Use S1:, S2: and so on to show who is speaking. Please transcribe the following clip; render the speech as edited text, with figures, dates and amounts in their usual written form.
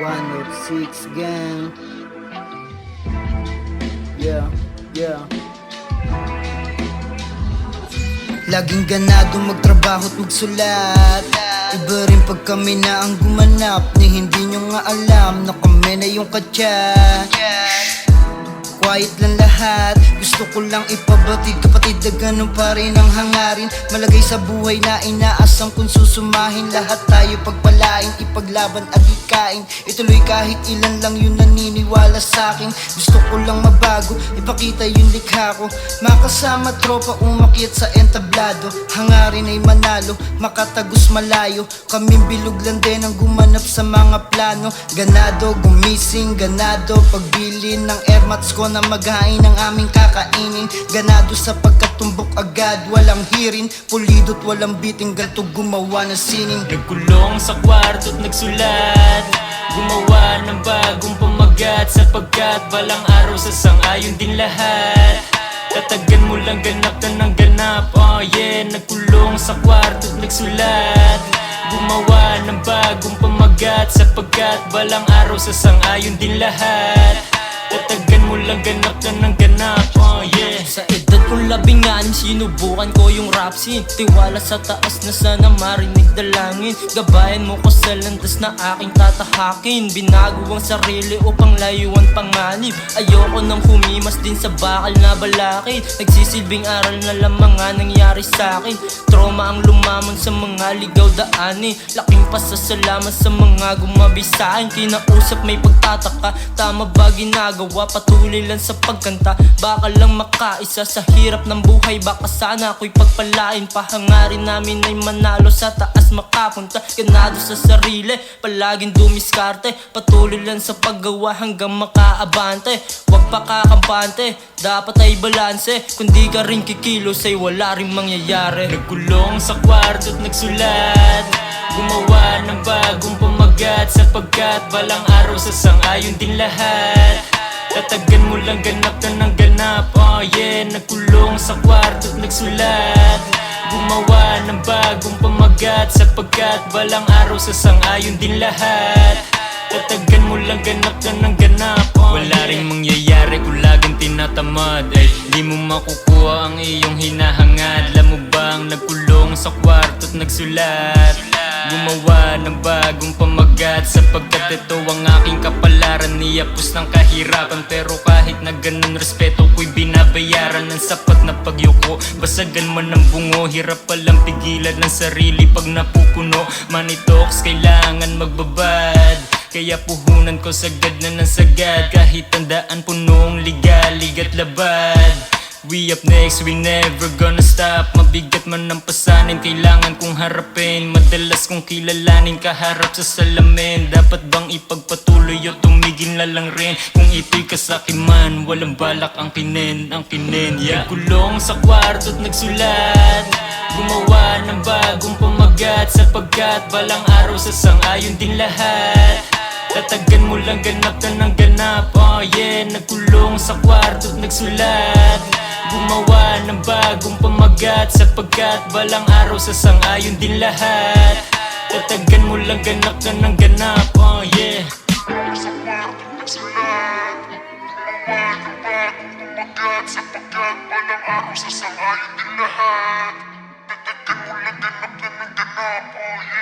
S1: 106 gang. Yeah. Laging ganado magtrabaho't magsulat. Iba rin pag kami na ang gumanap, ni hindi nyo nga alam na kami na yung katyan. Quiet lang lahat, gusto ko lang ipabatid kapatid na ganun pa rin ang hangarin. Malagay sa buhay na inaasam kung susumahin. Lahat tayo pagpalain, ipaglaban at ikain. Ituloy kahit ilan lang yun naniniwala sa'kin. Gusto ko lang mabago, ipakita yung likha ko. Makasama tropa umakyat sa entablado. Hangarin ay manalo, makatagos malayo. Kaming bilog lang din ang gumanap sa mga plano. Ganado, gumising, ganado pagbili ng airmats ko na maghain ang aming kakainin. Ganado sa pagkatumbok agad, walang hirin. Pulido't walang biting, ganto gumawa ng sining.
S2: Nagkulong sa kwarto't nagsulat, gumawa ng bagong pamagat, sapagkat balang araw sasangayon din lahat. Tatagan mo lang ganap na ng ganap, oh yeah. Nagkulong sa kwarto't nagsulat, gumawa ng bagong pamagat, sapagkat balang araw sasangayon din lahat. Tatagan mo lang ganap na ng ganap, oh yeah.
S3: Sa edad kong 16, sinubukan ko yung rap scene. Tiwala sa taas na sana marinig dalangin. Gabayan mo ko sa landas na aking tatahakin. Binago ang sarili upang layuan panganib. Ayoko nang humimas din sa bakal na balakid. Nagsisilbing aral na lang mga nangyari sa'kin. Trauma ang lumamon sa mga ligaw daanin. Laking pasasalamat sa mga gumabi sa'kin. Kinausap may pagtataka, tama ba ginagawa? Patuloy lang sa pagkanta, baka lang makaisa sa hirap ng buhay. Baka sana ako'y pagpalain, pahangarin namin ay manalo sa taas makapunta. Ganado sa sarili, palaging dumiskarte. Patuloy lang sa paggawa hanggang makaabante. Huwag pa kakampante, dapat ay balanse. Kung di ka rin kikilos ay wala rin mangyayari.
S2: Nagkulong sa kwarto't nagsulat, gumawa ng bagong pamagat, sapagkat balang araw sasangayon din lahat. Tatagan mo lang ganap na ng ganap, oh yeah. Nagkulong sa kwarto't nagsulat, gumawa ng bagong pamagat, sapagkat balang araw sasangayon din lahat. Tatagan mo lang ganap na ng ganap, oh wala ring mangyayari kung laging tinatamad. Ay di mo makukuha ang iyong hinahangad. Alam mo bang nagkulong sa kwarto't nagsulat, gumawa ng bagong pamagat, sapagkat ito ang aking kapalaran. Niyapos ng kahirapan, pero kahit na ganun respeto ko'y binabayaran ng sapat na pagyuko. Basagan man ng bungo, hirap palang pigilan ng sarili pag napupuno. Money talks, kailangan magbabad, kaya puhunan ko sagad na ng sagad. Kahit tandaan punong ligalig at labad. We up next, we never gonna stop. Mabigat man ang pasanin, kailangan kong harapin. Madalas kong kilalanin, kaharap sa salamin. Dapat bang ipagpatuloy o tumigil na lang rin? Kung ito'y kasakiman, walang balak ang kinin, yeah. Nagkulong sa kwarto't nagsulat, gumawa ng bagong pamagat, sapagkat balang araw sasangayon din lahat. Tatagan mo lang ganap na ng ganap, oh yeah. Nagkulong sa kwarto't nagsulat, gumawa ng bagong pamagat, sapagkat balang araw sasangayon din lahat. Tatagan mo lang ganap na ng ganap, oh yeah.
S4: Sa kwarto't nagsulat, gumawa ng bagong pamagat, sapagkat balang araw sasangayon din lahat. Tatagan mo lang ganap na ng ganap, oh yeah.